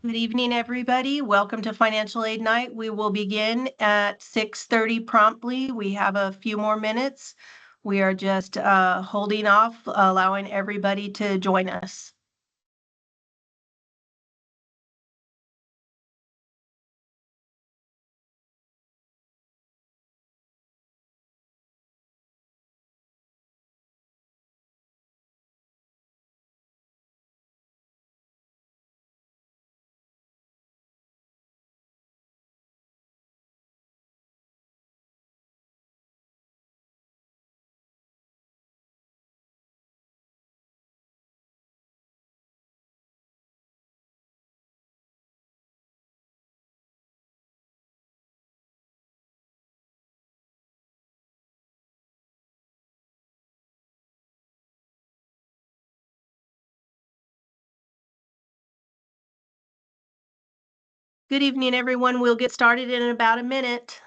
Good evening, everybody. Welcome to Financial Aid Night. We will begin at 6:30 promptly. We have a few more minutes. We are just holding off, allowing everybody to join us. Good evening, everyone. We'll get started in about a minute.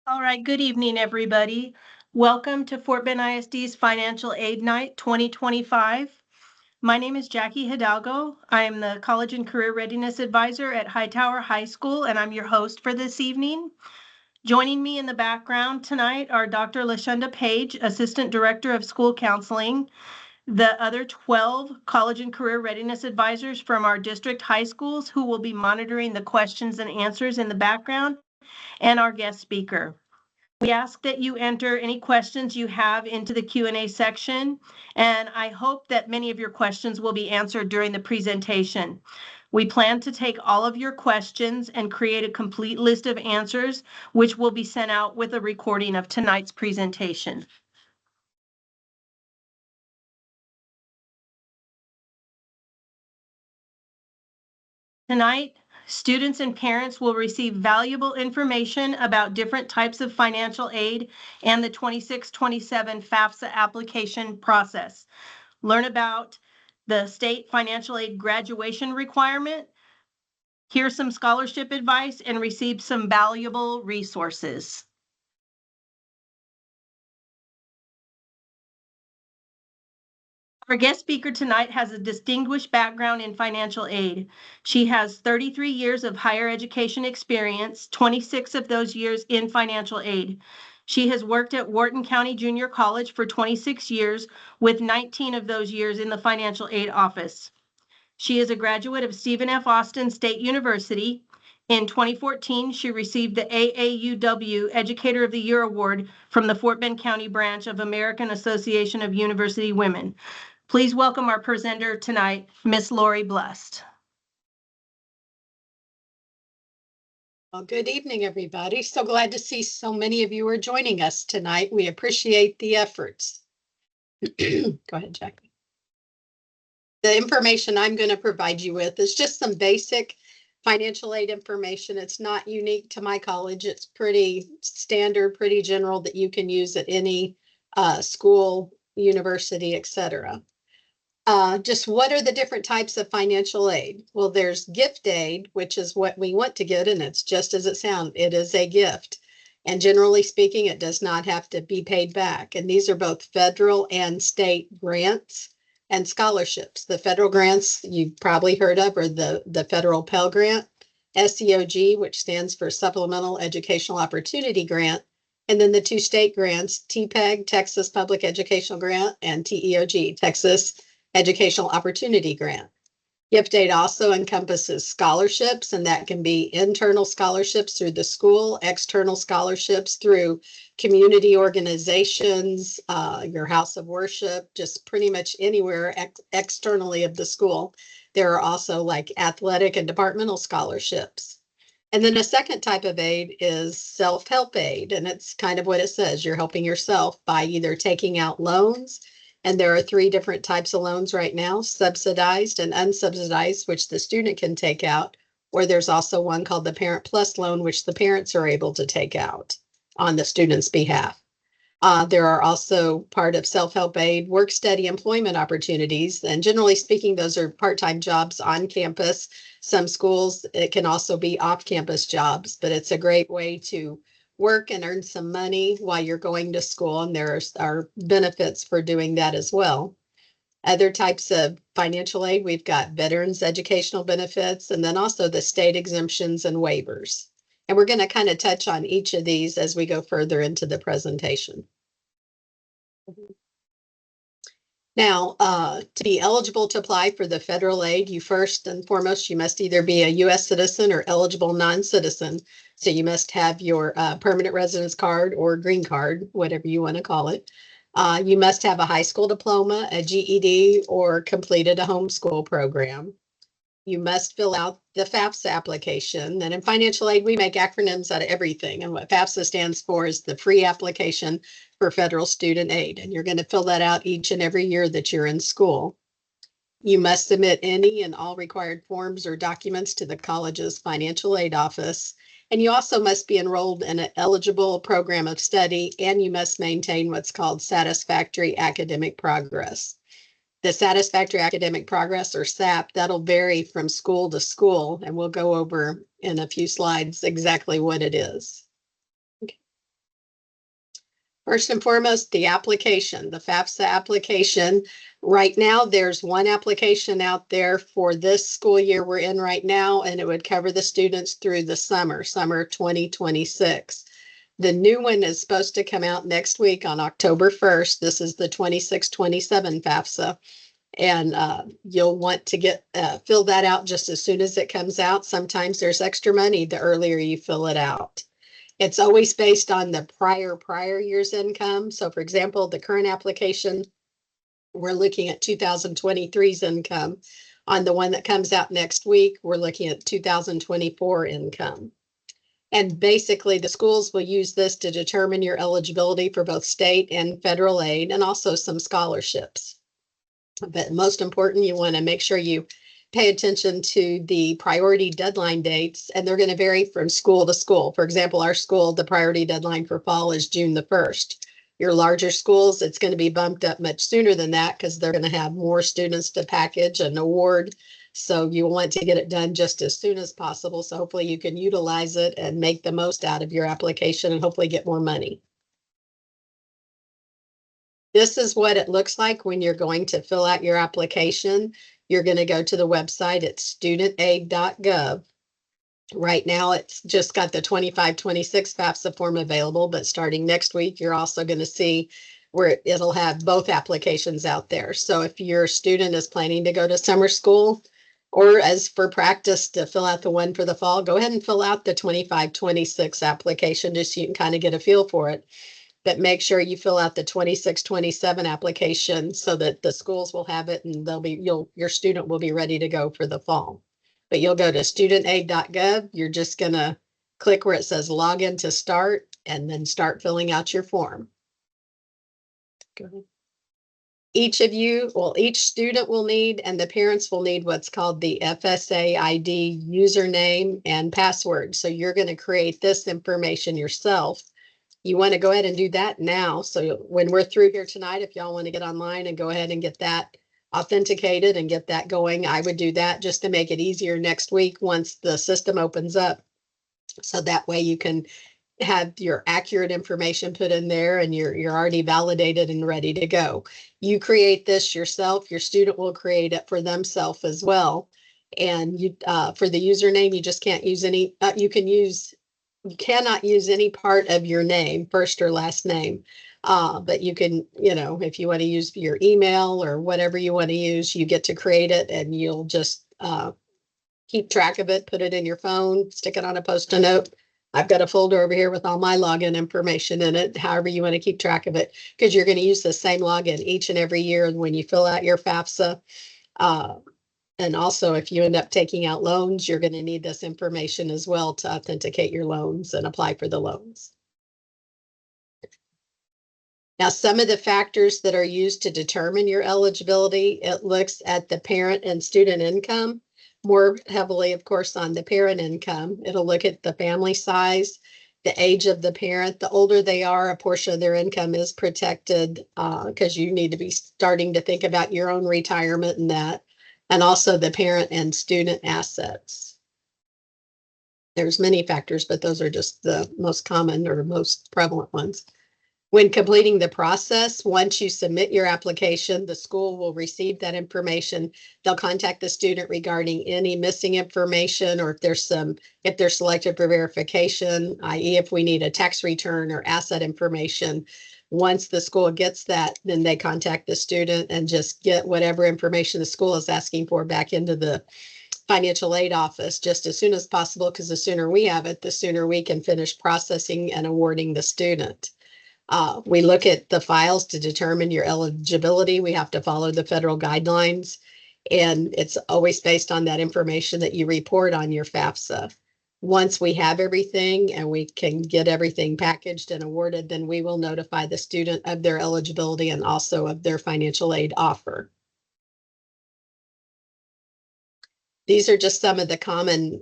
All right, good evening, everybody. Welcome to Fort Bend ISD's Financial Aid Night 2025. My name is Jackie Hidalgo. I am the College and Career Readiness Advisor at Hightower High School, and I'm your host for this evening. Joining me in the background tonight are Dr. LaShunda Page, Assistant Director of School Counseling, the other 12 College and Career Readiness Advisors from our district high schools who will be monitoring the questions and answers in the background, and our guest speaker. We ask that you enter any questions you have into the Q&A section, and I hope that many of your questions will be answered during the presentation. We plan to take all of your questions and create a complete list of answers, which will be sent out with a recording of tonight's presentation. Tonight, students and parents will receive valuable information about different types of financial aid and the 26-27 FAFSA application process. Learn about the state financial aid graduation requirement, hear some scholarship advice, and receive some valuable resources. Our guest speaker tonight has a distinguished background in financial aid. She has 33 years of higher education experience, 26 of those years in financial aid. She has worked at Wharton County Junior College for 26 years, with 19 of those years in the financial aid office. She is a graduate of Stephen F. Austin State University. In 2014, she received the AAUW Educator of the Year Award from the Fort Bend County branch of American Association of University Women. Please welcome our presenter tonight, Miss Lori Blust. Well, good evening, everybody. So glad to see so many of you are joining us tonight. We appreciate the efforts. Go ahead, Jackie. The information I'm going to provide you with is just some basic financial aid information. It's not unique to my college. It's pretty standard, pretty general that you can use at any school, university, etc. Just what are the different types of financial aid? Well, there's gift aid, which is what we want to get, and it's just as it sounds. It is a gift. And generally speaking, it does not have to be paid back. And these are both federal and state grants and scholarships. The federal grants you've probably heard of are the federal Pell Grant, SEOG, which stands for Supplemental Educational Opportunity Grant, And then the two state grants, TPEG, Texas Public Educational Grant, and TEOG, Texas Educational Opportunity Grant. Gift aid also encompasses scholarships, and that can be internal scholarships through the school, external scholarships through community organizations, your house of worship, just pretty much anywhere externally of the school. There are also like athletic and departmental scholarships. And then a second type of aid is self-help aid, and it's kind of what it says. You're helping yourself by either taking out loans, and there are three different types of loans right now, subsidized and unsubsidized, which the student can take out, or there's also one called the Parent Plus loan, which the parents are able to take out on the student's behalf. There are also part of self-help aid, work study employment opportunities. And generally speaking, those are part-time jobs on campus. Some schools, it can also be off-campus jobs, but it's a great way to work and earn some money while you're going to school. And there are benefits for doing that as well. Other types of financial aid, we've got veterans educational benefits, and then also the state exemptions and waivers. And we're going to kind of touch on each of these as we go further into the presentation. Now, to be eligible to apply for the federal aid, you first and foremost, you must either be a U.S. citizen or eligible non-citizen. So you must have your permanent residence card or green card, whatever you want to call it. You must have a high school diploma, a GED, or completed a homeschool program. You must fill out the FAFSA application. And in financial aid, we make acronyms out of everything. And what FAFSA stands for is the free application for federal student aid. And you're going to fill that out each and every year that you're in school. You must submit any and all required forms or documents to the college's financial aid office. And you also must be enrolled in an eligible program of study, and you must maintain what's called satisfactory academic progress. The satisfactory academic progress, or SAP, that'll vary from school to school, and we'll go over in a few slides exactly what it is. Okay. First and foremost, the application, the FAFSA application. Right now, there's one application out there for this school year we're in right now, and it would cover the students through the summer 2026. The new one is supposed to come out next week on October 1st. This is the 26-27 FAFSA. And you'll want to get fill that out just as soon as it comes out. Sometimes there's extra money the earlier you fill it out. It's always based on the prior year's income. So for example, the current application, we're looking at 2023's income. On the one that comes out next week, we're looking at 2024 income. And basically, the schools will use this to determine your eligibility for both state and federal aid, and also some scholarships. But most important, you want to make sure you pay attention to the priority deadline dates, and they're going to vary from school to school. For example, our school, the priority deadline for fall is June the 1st. Your larger schools, it's going to be bumped up much sooner than that because they're going to have more students to package and award. So you want to get it done just as soon as possible. So hopefully you can utilize it and make the most out of your application and hopefully get more money. This is what it looks like when you're going to fill out your application. You're going to go to the website at studentaid.gov. Right now, it's just got the 25-26 FAFSA form available, but starting next week, you're also going to see where it'll have both applications out there. So if your student is planning to go to summer school, or as for practice to fill out the one for the fall, go ahead and fill out the 25-26 application just so you can kind of get a feel for it. But make sure you fill out the 26-27 application so that the schools will have it and your student will be ready to go for the fall. But you'll go to studentaid.gov. You're just going to click where it says login to start and then start filling out your form. Go ahead. Each student will need, and the parents will need what's called the FSA ID username and password. So you're going to create this information yourself. You want to go ahead and do that now. So when we're through here tonight, if y'all want to get online and go ahead and get that authenticated and get that going, I would do that just to make it easier next week once the system opens up. So that way you can have your accurate information put in there and you're already validated and ready to go. You create this yourself. Your student will create it for themselves as well. And you for the username, you just can't use any, you can use you cannot use any part of your name, first or last name. But you can, if you want to use your email or whatever you want to use, you get to create it and you'll just keep track of it, put it in your phone, stick it on a post-it note. I've got a folder over here with all my login information in it, however you want to keep track of it, because you're going to use the same login each and every year when you fill out your FAFSA. And also, if you end up taking out loans, you're going to need this information as well to authenticate your loans and apply for the loans. Now, some of the factors that are used to determine your eligibility, it looks at the parent and student income, more heavily, of course, on the parent income. It'll look at the family size, the age of the parent. The older they are, a portion of their income is protected because you need to be starting to think about your own retirement and that, and also the parent and student assets. There's many factors, but those are just the most common or most prevalent ones. When completing the process, once you submit your application, the school will receive that information. They'll contact the student regarding any missing information, or if they're selected for verification, i.e. if we need a tax return or asset information. Once the school gets that, then they contact the student and just get whatever information the school is asking for back into the financial aid office just as soon as possible, because the sooner we have it, the sooner we can finish processing and awarding the student. We look at the files to determine your eligibility. We have to follow the federal guidelines, and it's always based on that information that you report on your FAFSA. Once we have everything and we can get everything packaged and awarded, then we will notify the student of their eligibility and also of their financial aid offer. These are just some of the common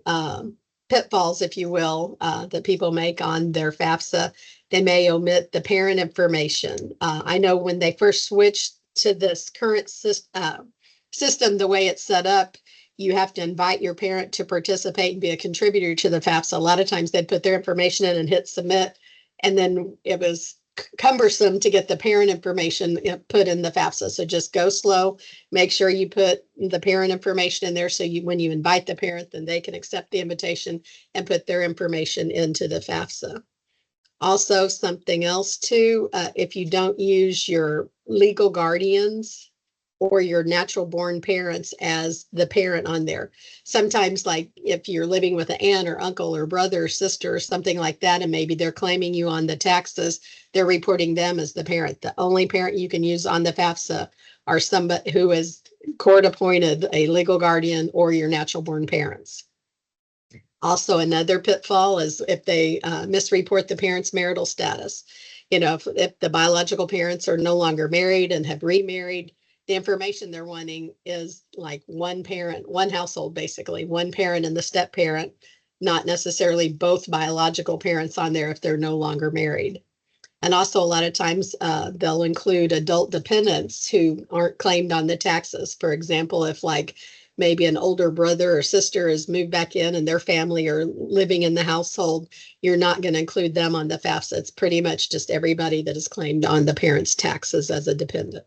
pitfalls, if you will, that people make on their FAFSA. They may omit the parent information. I know when they first switched to this current system, the way it's set up, you have to invite your parent to participate and be a contributor to the FAFSA. A lot of times they'd put their information in and hit submit, and then it was cumbersome to get the parent information put in the FAFSA. So just go slow. Make sure you put the parent information in there so when you invite the parent, then they can accept the invitation and put their information into the FAFSA. Also, something else too, if you don't use your legal guardians or your natural born parents as the parent on there. Sometimes, like if you're living with an aunt or uncle or brother or sister or something like that, and maybe they're claiming you on the taxes, they're reporting them as the parent. The only parent you can use on the FAFSA are somebody who is court appointed, a legal guardian, or your natural born parents. Also, another pitfall is if they misreport the parent's marital status. If the biological parents are no longer married and have remarried, the information they're wanting is like one parent, one household, basically, one parent and the step parent, not necessarily both biological parents on there if they're no longer married. And also, a lot of times they'll include adult dependents who aren't claimed on the taxes. For example, if maybe an older brother or sister has moved back in and their family are living in the household, you're not going to include them on the FAFSA. It's pretty much just everybody that is claimed on the parent's taxes as a dependent.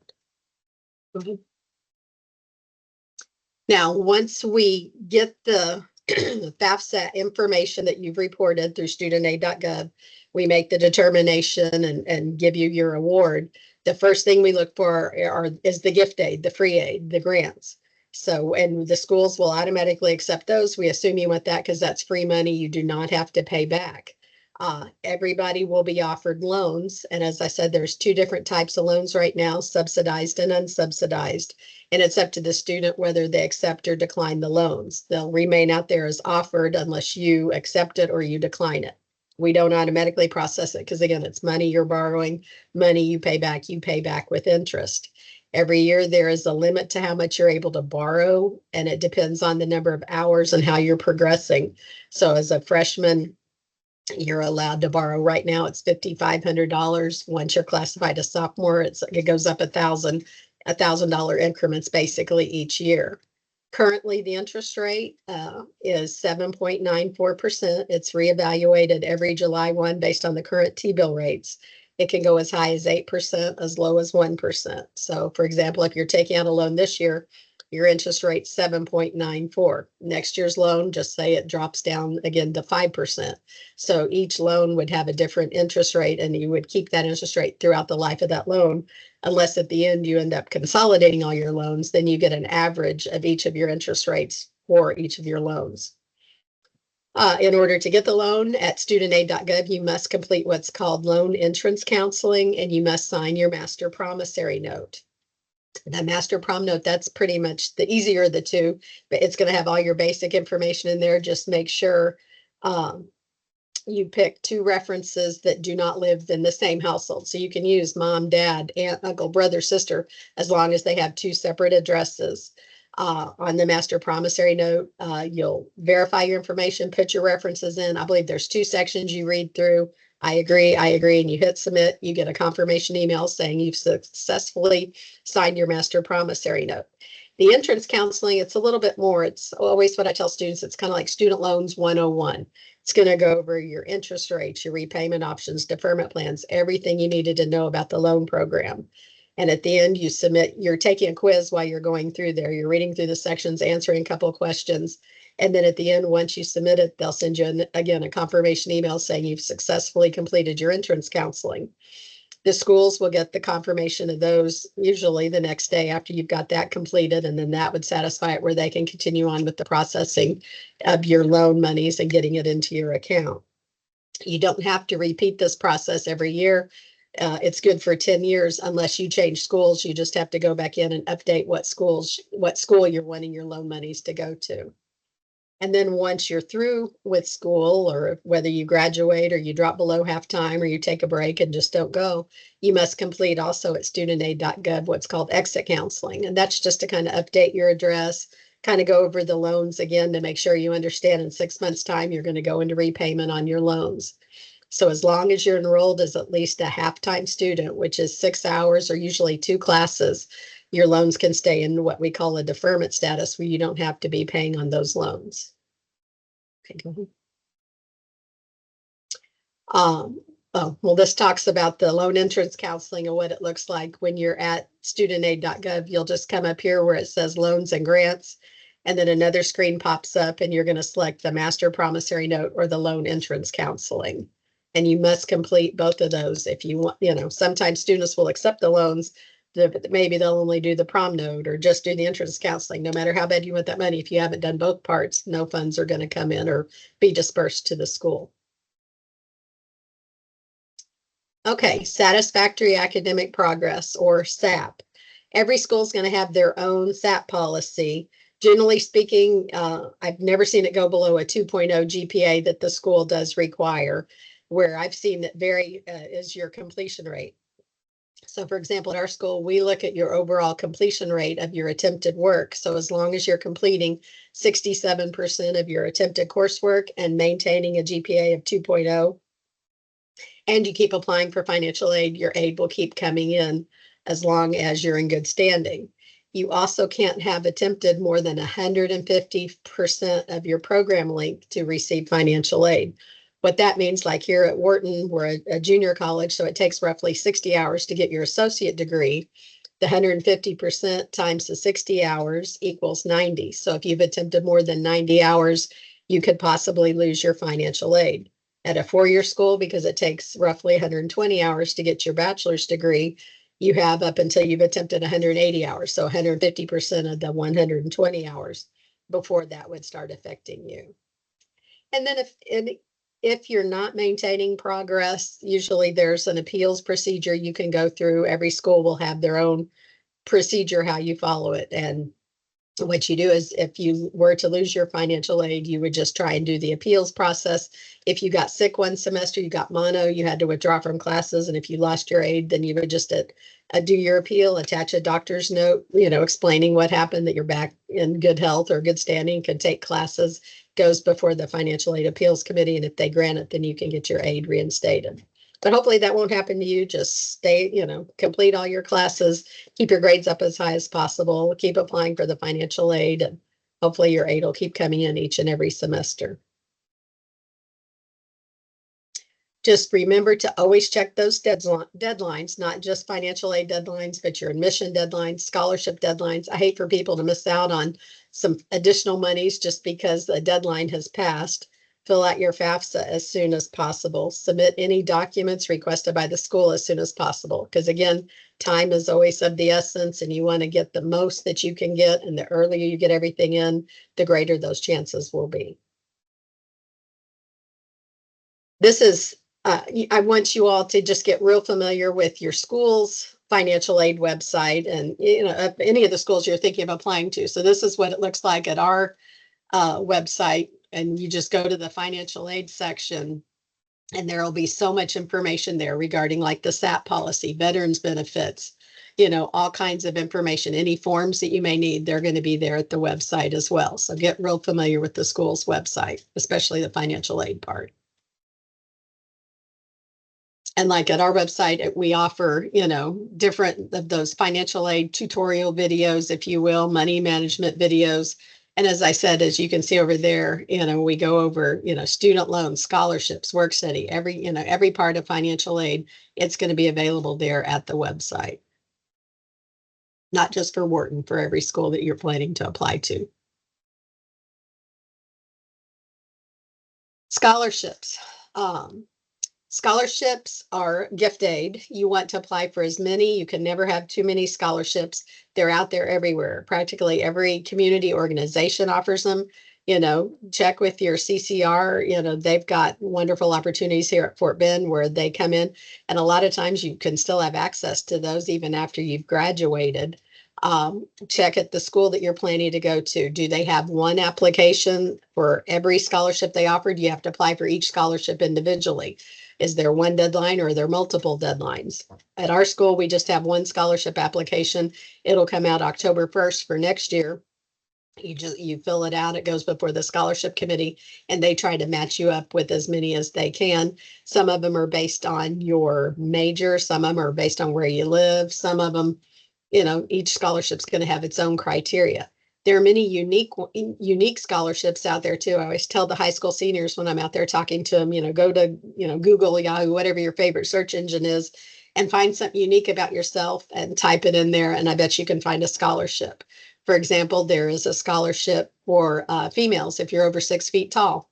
Now, once we get the FAFSA information that you've reported through studentaid.gov, we make the determination and give you your award. The first thing we look for is the gift aid, the free aid, the grants. So, and the schools will automatically accept those. We assume you want that because that's free money. You do not have to pay back. Everybody will be offered loans. And as I said, there's two different types of loans right now, subsidized and unsubsidized. And it's up to the student whether they accept or decline the loans. They'll remain out there as offered unless you accept it or you decline it. We don't automatically process it because, again, it's money you're borrowing, money you pay back with interest. Every year there is a limit to how much you're able to borrow, and it depends on the number of hours and how you're progressing. So as a freshman, you're allowed to borrow right now. It's $5,500. Once you're classified as sophomore, it goes up $1,000 increments basically each year. Currently, the interest rate is 7.94%. It's reevaluated every July 1 based on the current T-bill rates. It can go as high as 8%, as low as 1%. So, for example, if you're taking out a loan this year, your interest rate 7.94. Next year's loan, just say it drops down again to 5%. So each loan would have a different interest rate, and you would keep that interest rate throughout the life of that loan, unless at the end you end up consolidating all your loans. Then you get an average of each of your interest rates for each of your loans. In order to get the loan at studentaid.gov, you must complete what's called loan entrance counseling, and you must sign your master promissory note. That master prom note, that's pretty much the easier of the two, but it's going to have all your basic information in there. Just make sure you pick two references that do not live in the same household. So you can use mom, dad, aunt, uncle, brother, sister, as long as they have two separate addresses. On the master promissory note, you'll verify your information, put your references in. I believe there's two sections you read through. I agree, and you hit submit. You get a confirmation email saying you've successfully signed your master promissory note. The entrance counseling, it's a little bit more. It's always what I tell students. It's kind of like student loans 101. It's going to go over your interest rates, your repayment options, deferment plans, everything you needed to know about the loan program. And at the end, you submit, you're taking a quiz while you're going through there. You're reading through the sections, answering a couple of questions. And then at the end, once you submit it, they'll send you, again, a confirmation email saying you've successfully completed your entrance counseling. The schools will get the confirmation of those usually the next day after you've got that completed, and then that would satisfy it where they can continue on with the processing of your loan monies and getting it into your account. You don't have to repeat this process every year. It's good for 10 years unless you change schools. You just have to go back in and update what school you're wanting your loan monies to go to. And then once you're through with school, or whether you graduate or you drop below half-time or you take a break and just don't go, you must complete also at studentaid.gov what's called exit counseling. And that's just to kind of update your address, kind of go over the loans again to make sure you understand in 6 months' time you're going to go into repayment on your loans. So as long as you're enrolled as at least a half-time student, which is 6 hours or usually 2 classes, your loans can stay in what we call a deferment status, where you don't have to be paying on those loans. Okay, go ahead. Well, this talks about the loan entrance counseling and what it looks like when you're at studentaid.gov. You'll just come up here where it says loans and grants, and then another screen pops up, and you're going to select the master promissory note or the loan entrance counseling. And you must complete both of those if you want. Sometimes students will accept the loans, but maybe they'll only do the prom note or just do the entrance counseling. No matter how bad you want that money, if you haven't done both parts, no funds are going to come in or be dispersed to the school. Okay, satisfactory academic progress, or SAP. Every school is going to have their own SAP policy. Generally speaking, I've never seen it go below a 2.0 GPA that the school does require. Where I've seen that vary is your completion rate. So for example, at our school, we look at your overall completion rate of your attempted work. So as long as you're completing 67% of your attempted coursework and maintaining a GPA of 2.0, and you keep applying for financial aid, your aid will keep coming in as long as you're in good standing. You also can't have attempted more than 150% of your program length to receive financial aid. What that means, like here at Wharton, we're a junior college, so it takes roughly 60 hours to get your associate degree. The 150% times the 60 hours equals 90. So if you've attempted more than 90 hours, you could possibly lose your financial aid. At a four-year school, because it takes roughly 120 hours to get your bachelor's degree, you have up until you've attempted 180 hours, so 150% of the 120 hours before that would start affecting you. And then if you're not maintaining progress, usually there's an appeals procedure you can go through. Every school will have their own procedure, how you follow it. And what you do is, if you were to lose your financial aid, you would just try and do the appeals process. If you got sick one semester, you got mono, you had to withdraw from classes. And if you lost your aid, then you would just do your appeal, attach a doctor's note, explaining what happened, that you're back in good health or good standing, could take classes, goes before the Financial Aid Appeals Committee. And if they grant it, then you can get your aid reinstated. But hopefully that won't happen to you. Just stay, complete all your classes, keep your grades up as high as possible, keep applying for the financial aid, and hopefully your aid will keep coming in each and every semester. Just remember to always check those deadlines, not just financial aid deadlines, but your admission deadlines, scholarship deadlines. I hate for people to miss out on some additional monies just because the deadline has passed. Fill out your FAFSA as soon as possible. Submit any documents requested by the school as soon as possible. Because again, time is always of the essence and you want to get the most that you can get. And the earlier you get everything in, the greater those chances will be. This is, I want you all to just get real familiar with your school's financial aid website and any of the schools you're thinking of applying to. So this is what it looks like at our website, and you just go to the financial aid section and there will be so much information there regarding like the SAP policy, veterans benefits, all kinds of information. Any forms that you may need, they're going to be there at the website as well. So get real familiar with the school's website, especially the financial aid part. And like at our website, we offer, different of those financial aid tutorial videos, if you will, money management videos. And as I said, as you can see over there, we go over, student loans, scholarships, work study, every part of financial aid. It's going to be available there at the website. Not just for Wharton, for every school that you're planning to apply to. Scholarships. Scholarships are gift aid. You want to apply for as many. You can never have too many scholarships. They're out there everywhere. Practically every community organization offers them. Check with your CCR. They've got wonderful opportunities here at Fort Bend where they come in. And a lot of times you can still have access to those even after you've graduated. Check at the school that you're planning to go to. Do they have one application for every scholarship they offer? Do you have to apply for each scholarship individually? Is there one deadline or are there multiple deadlines? At our school, we just have one scholarship application. It'll come out October 1st for next year. You fill it out, it goes before the scholarship committee, and they try to match you up with as many as they can. Some of them are based on your major, some of them are based on where you live, some of them, each scholarship's going to have its own criteria. There are many unique scholarships out there too. I always tell the high school seniors when I'm out there talking to them, go to, Google, Yahoo, whatever your favorite search engine is, and find something unique about yourself and type it in there. And I bet you can find a scholarship. For example, there is a scholarship for females if you're over 6 feet tall.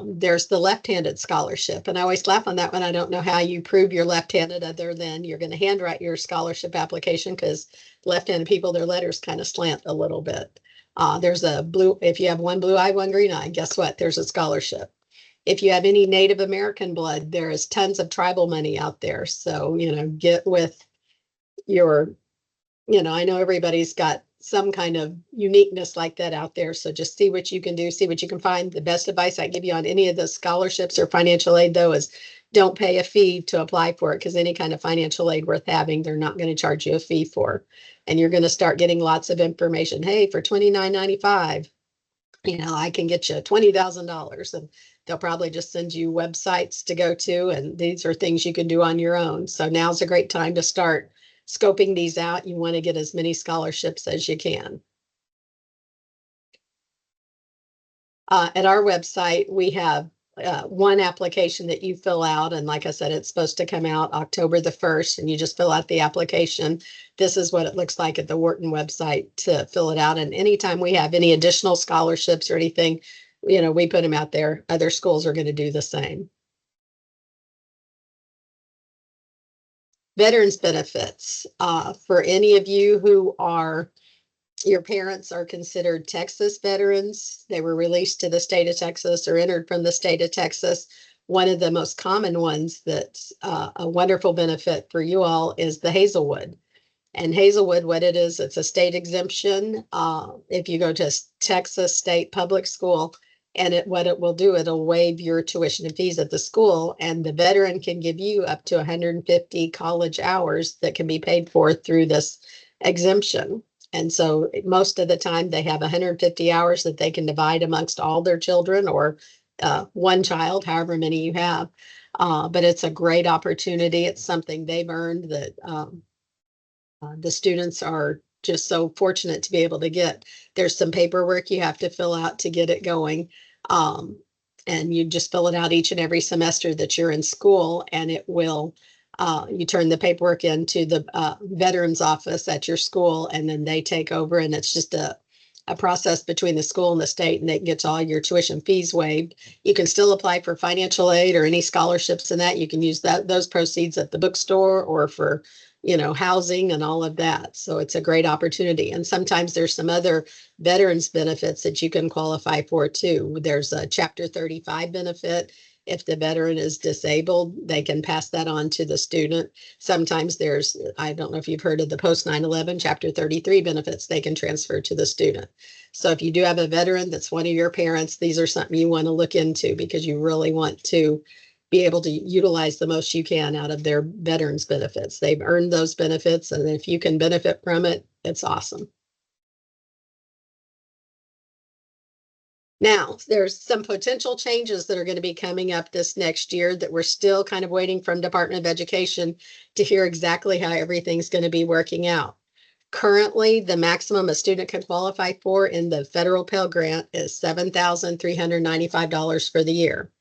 There's the left-handed scholarship. And I always laugh on that one. I don't know how you prove you're left-handed other than you're going to handwrite your scholarship application because left-handed people, their letters kind of slant a little bit. There's a blue, if you have one blue eye, one green eye, guess what? There's a scholarship. If you have any Native American blood, there is tons of tribal money out there. So, get with your, I know everybody's got some kind of uniqueness like that out there. So just see what you can do, see what you can find. The best advice I give you on any of the scholarships or financial aid, though, is don't pay a fee to apply for it, because any kind of financial aid worth having, they're not going to charge you a fee for. And you're going to start getting lots of information. Hey, for $29.95, I can get you $20,000, and they'll probably just send you websites to go to. And these are things you can do on your own. So now's a great time to start scoping these out. You want to get as many scholarships as you can. At our website, we have one application that you fill out. And like I said, it's supposed to come out October the 1st, and you just fill out the application. This is what it looks like at the Wharton website to fill it out. And anytime we have any additional scholarships or anything, we put them out there. Other schools are going to do the same. Veterans benefits. For any of you who are, your parents are considered Texas veterans, they were released to the state of Texas or entered from the state of Texas. One of the most common ones that's a wonderful benefit for you all is the Hazelwood. And Hazelwood, what it is, it's a state exemption. If you go to Texas State Public School, and what it will do, it'll waive your tuition and fees at the school, and the veteran can give you up to 150 college hours that can be paid for through this exemption. And so most of the time they have 150 hours that they can divide amongst all their children, or one child, however many you have. But it's a great opportunity. It's something they've earned that the students are just so fortunate to be able to get. There's some paperwork you have to fill out to get it going. And you just fill it out each and every semester that you're in school, and it will, you turn the paperwork into the veterans office at your school, and then they take over, and it's just a process between the school and the state, and it gets all your tuition fees waived. You can still apply for financial aid or any scholarships and that. You can use those proceeds at the bookstore or for, housing and all of that. So it's a great opportunity. And sometimes there's some other veterans benefits that you can qualify for too. There's a Chapter 35 benefit. If the veteran is disabled, they can pass that on to the student. Sometimes there's, I don't know if you've heard of the post 9/11 Chapter 33 benefits, they can transfer to the student. So if you do have a veteran that's one of your parents, these are something you want to look into because you really want to be able to utilize the most you can out of their veterans benefits. They've earned those benefits, and if you can benefit from it, it's awesome. Now, there's some potential changes that are going to be coming up this next year that we're still kind of waiting from Department of Education to hear exactly how everything's going to be working out. Currently, the maximum a student can qualify for in the federal Pell Grant is $7,395 for the year.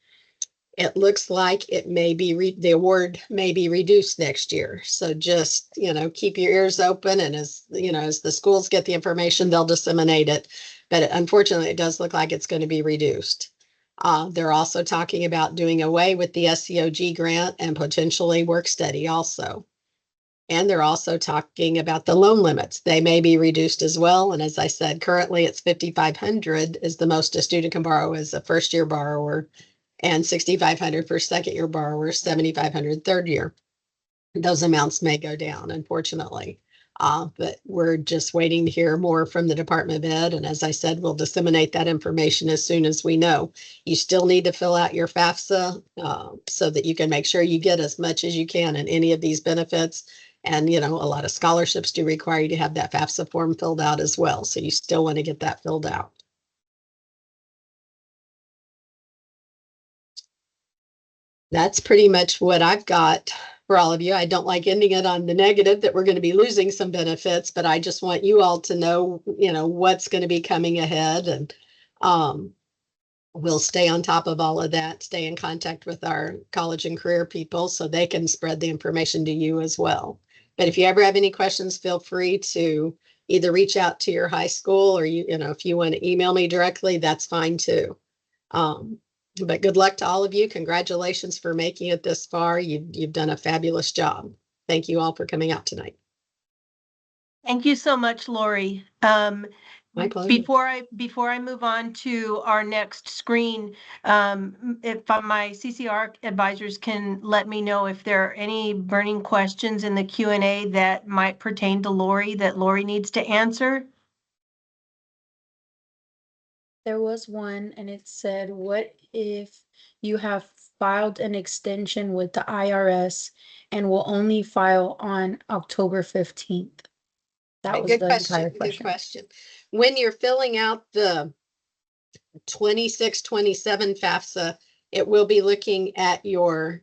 It looks like it may be the award may be reduced next year. So just, keep your ears open, and as the schools get the information, they'll disseminate it. But unfortunately, it does look like it's going to be reduced. They're also talking about doing away with the SCOG grant and potentially work study also. And they're also talking about the loan limits. They may be reduced as well. And as I said, currently it's $5,500 is the most a student can borrow as a first year borrower, and $6,500 for second year borrowers, $7,500 third year. Those amounts may go down, unfortunately. But we're just waiting to hear more from the Department of Ed. And as I said, we'll disseminate that information as soon as we know. You still need to fill out your FAFSA so that you can make sure you get as much as you can in any of these benefits. And, a lot of scholarships do require you to have that FAFSA form filled out as well. So you still want to get that filled out. That's pretty much what I've got for all of you. I don't like ending it on the negative that we're going to be losing some benefits, but I just want you all to know, what's going to be coming ahead. And we'll stay on top of all of that, stay in contact with our college and career people so they can spread the information to you as well. But if you ever have any questions, feel free to either reach out to your high school, or if you want to email me directly, that's fine too. But good luck to all of you. Congratulations for making it this far. You've done a fabulous job. Thank you all for coming out tonight. Thank you so much, Lori. My pleasure. Before I move on to our next screen, if my CCR advisors can let me know if there are any burning questions in the Q&A that might pertain to Lori that Lori needs to answer. There was one, and it said, what if you have filed an extension with the IRS and will only file on October 15th? That was Good the question. entire Good question. question. When you're filling out the 26-27 FAFSA, it will be looking at your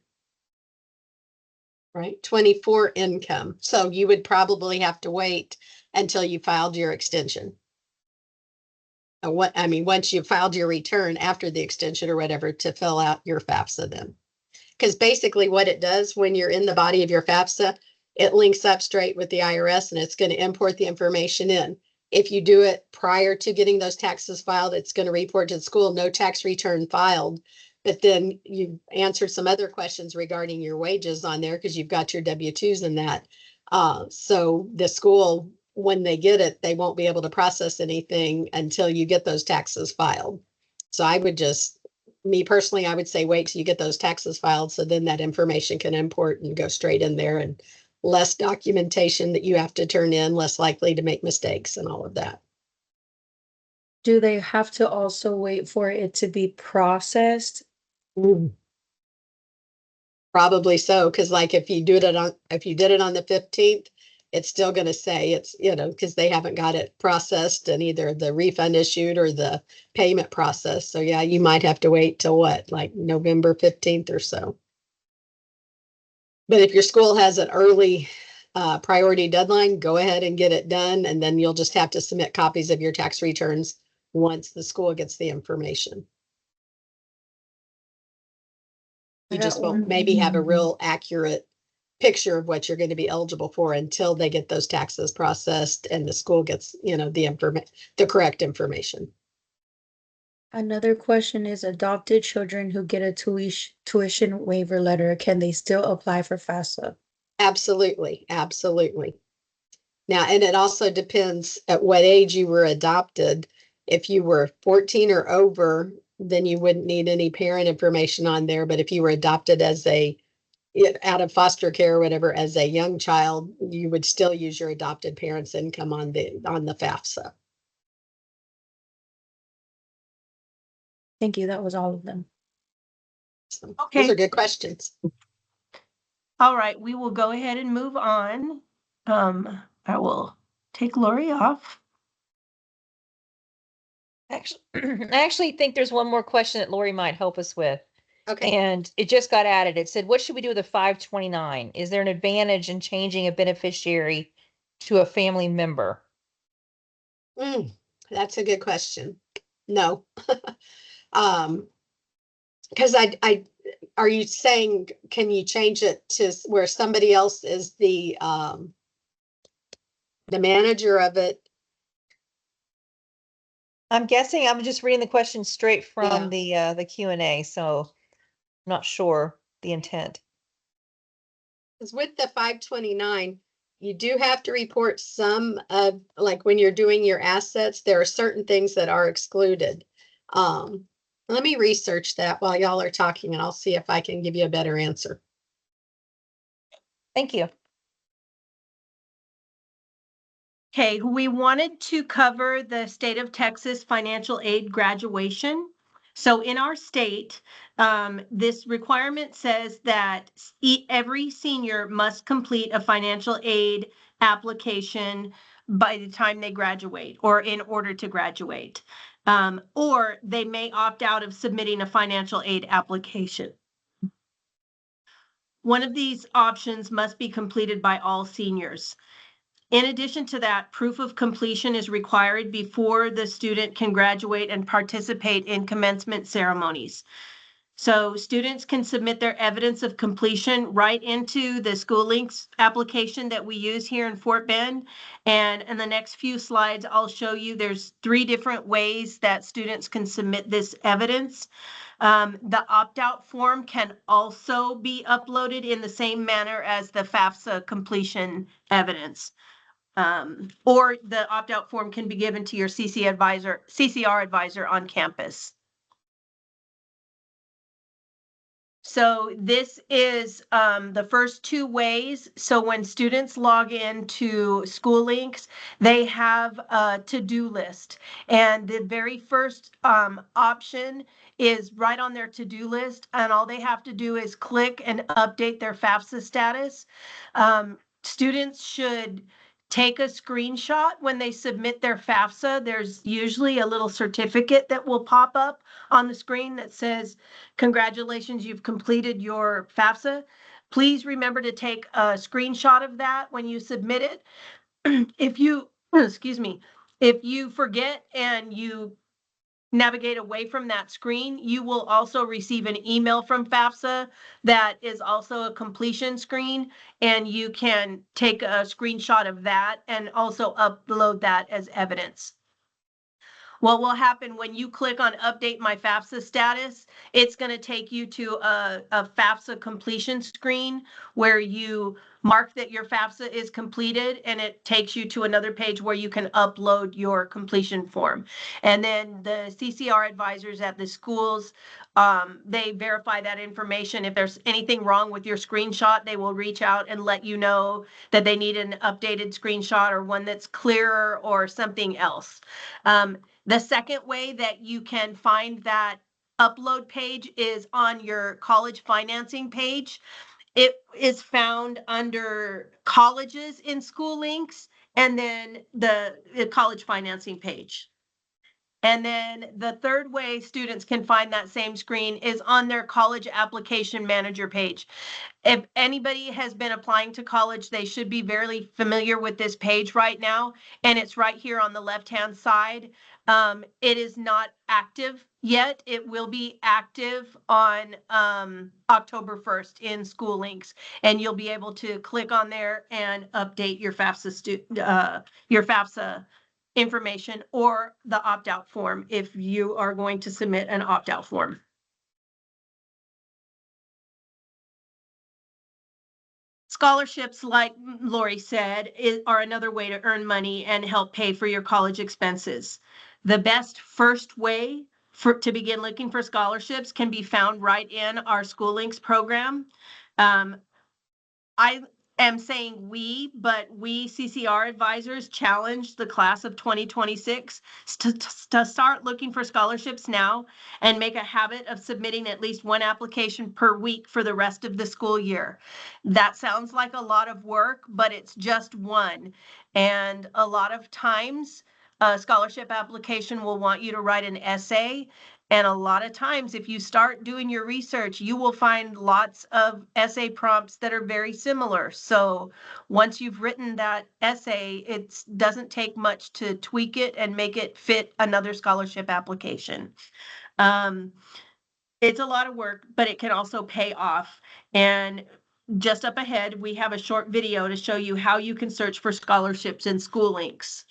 24 income. So you would probably have to wait until you filed your extension. Once you filed your return after the extension or whatever to fill out your FAFSA then. Because basically what it does when you're in the body of your FAFSA, it links up straight with the IRS and it's going to import the information in. If you do it prior to getting those taxes filed, it's going to report to the school, no tax return filed. But then you answered some other questions regarding your wages on there because you've got your W-2s in that. So the school, when they get it, they won't be able to process anything until you get those taxes filed. So I would me personally, I would say wait till you get those taxes filed so then that information can import and go straight in there, and less documentation that you have to turn in, less likely to make mistakes and all of that. Do they have to also wait for it to be processed? Probably so, because like if you did it on the 15th, it's still going to say it's, because they haven't got it processed and either the refund issued or the payment process. So yeah, you might have to wait till like November 15th or so. But if your school has an early priority deadline, go ahead and get it done. And then you'll just have to submit copies of your tax returns once the school gets the information. You I just got won't one. maybe have a real accurate picture of what you're going to be eligible for until they get those taxes processed and the school gets, the correct information. Another question is adopted children who get a tuition waiver letter, can they still apply for FAFSA? Absolutely, absolutely. Now, and it also depends at what age you were adopted. If you were 14 or over, then you wouldn't need any parent information on there. But if you were adopted as out of foster care or whatever, as a young child, you would still use your adopted parent's income on the FAFSA. Thank you. That was all of them. So Okay. those are good questions. All right, we will go ahead and move on. I will take Lori off. Actually, I actually think there's one more question that Lori might help us with. Okay. And it just got added. It said, what should we do with a 529? Is there an advantage in changing a beneficiary to a family member? That's a good question. No. Because are you saying, can you change it to where somebody else is the manager of it? I'm guessing I'm just reading the question straight from the Q&A, so I'm not sure the intent. Because with the 529, you do have to report some of, like when you're doing your assets, there are certain things that are excluded. Let me research that while y'all are talking and I'll see if I can give you a better answer. Thank you. Okay, we wanted to cover the state of Texas financial aid graduation. So in our state, this requirement says that every senior must complete a financial aid application by the time they graduate or in order to graduate. Or they may opt out of submitting a financial aid application. One of these options must be completed by all seniors. In addition to that, proof of completion is required before the student can graduate and participate in commencement ceremonies. So students can submit their evidence of completion right into the School Links application that we use here in Fort Bend. And in the next few slides, I'll show you there's 3 different ways that students can submit this evidence. The opt-out form can also be uploaded in the same manner as the FAFSA completion evidence. Or the opt-out form can be given to your CCR advisor on campus. So this is the first 2 ways. So when students log into School Links, they have a to-do list. And the very first option is right on their to-do list. And all they have to do is click and update their FAFSA status. Students should take a screenshot when they submit their FAFSA. There's usually a little certificate that will pop up on the screen that says, congratulations, you've completed your FAFSA. Please remember to take a screenshot of that when you submit it. If you, excuse me, if you forget and you navigate away from that screen, you will also receive an email from FAFSA that is also a completion screen, and you can take a screenshot of that and also upload that as evidence. What will happen when you click on update my FAFSA status, it's going to take you to a FAFSA completion screen where you mark that your FAFSA is completed, and it takes you to another page where you can upload your completion form. And then the CCR advisors at the schools, they verify that information. If there's anything wrong with your screenshot, they will reach out and let you know that they need an updated screenshot or one that's clearer or something else. The second way that you can find that upload page is on your college financing page. It is found under colleges in School Links, and then the college financing page. And then the third way students can find that same screen is on their college application manager page. If anybody has been applying to college, they should be very familiar with this page right now. And it's right here on the left-hand side. It is not active yet. It will be active on October 1st in School Links, and you'll be able to click on there and update your FAFSA information or the opt-out form if you are going to submit an opt-out form. Scholarships, like Lori said, are another way to earn money and help pay for your college expenses. The best first way to begin looking for scholarships can be found right in our School Links program. I am saying we, but we CCR advisors challenged the class of 2026 to start looking for scholarships now and make a habit of submitting at least one application per week for the rest of the school year. That sounds like a lot of work, but it's just one. And a lot of times, a scholarship application will want you to write an essay. And a lot of times, if you start doing your research, you will find lots of essay prompts that are very similar. So once you've written that essay, it doesn't take much to tweak it and make it fit another scholarship application. It's a lot of work, but it can also pay off. And just up ahead, we have a short video to show you how you can search for scholarships in School Links.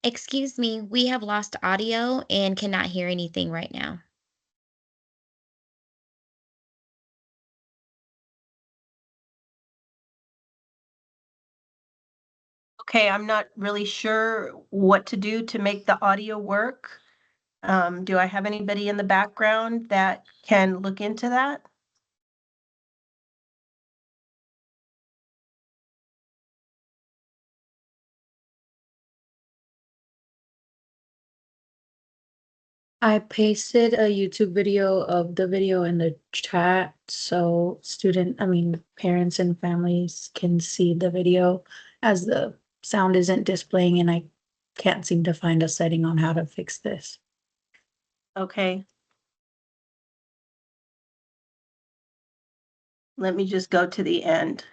Excuse me, we have lost audio and cannot hear anything right now. Okay, I'm not really sure what to do to make the audio work. Do I have anybody in the background that can look into that? I pasted a YouTube video of the video in the chat so parents and families can see the video as the sound isn't displaying and I can't seem to find a setting on how to fix this. Okay. Let me just go to the end.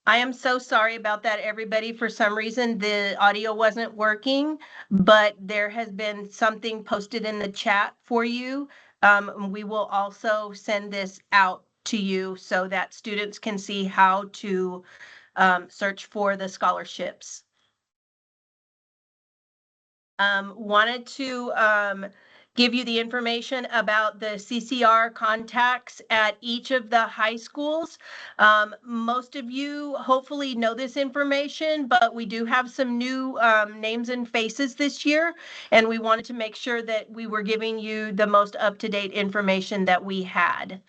I am so sorry about that, everybody. For some reason, the audio wasn't working, but there has been something posted in the chat for you. We will also send this out to you so that students can see how to search for the scholarships. Wanted to give you the information about the CCR contacts at each of the high schools. Most of you hopefully know this information, but we do have some new names and faces this year, and we wanted to make sure that we were giving you the most up-to-date information that we had.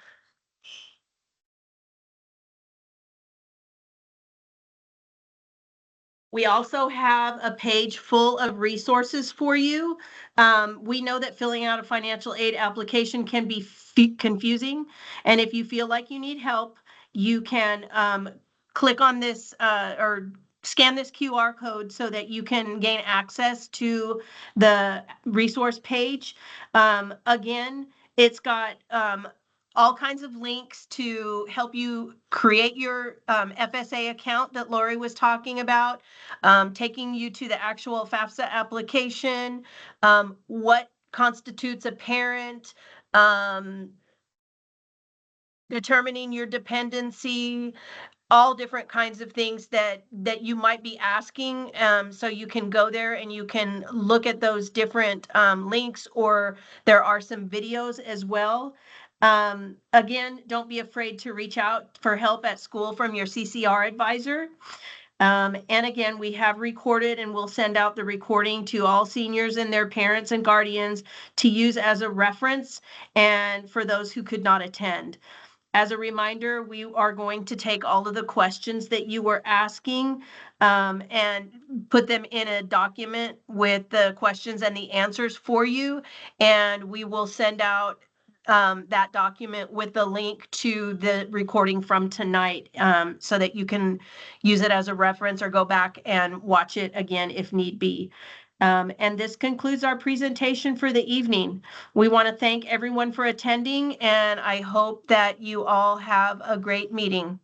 We also have a page full of resources for you. We know that filling out a financial aid application can be confusing. And if you feel like you need help, you can click on this or scan this QR code so that you can gain access to the resource page. Again, it's got all kinds of links to help you create your FSA account that Lori was talking about, taking you to the actual FAFSA application, what constitutes a parent, determining your dependency, all different kinds of things that you might be asking. So you can go there and you can look at those different links, or there are some videos as well. Again, don't be afraid to reach out for help at school from your CCR advisor. And again, we have recorded and we'll send out the recording to all seniors and their parents and guardians to use as a reference and for those who could not attend. As a reminder, we are going to take all of the questions that you were asking and put them in a document with the questions and the answers for you. And we will send out that document with the link to the recording from tonight so that you can use it as a reference or go back and watch it again if need be. And this concludes our presentation for the evening. We want to thank everyone for attending, and I hope that you all have a great meeting.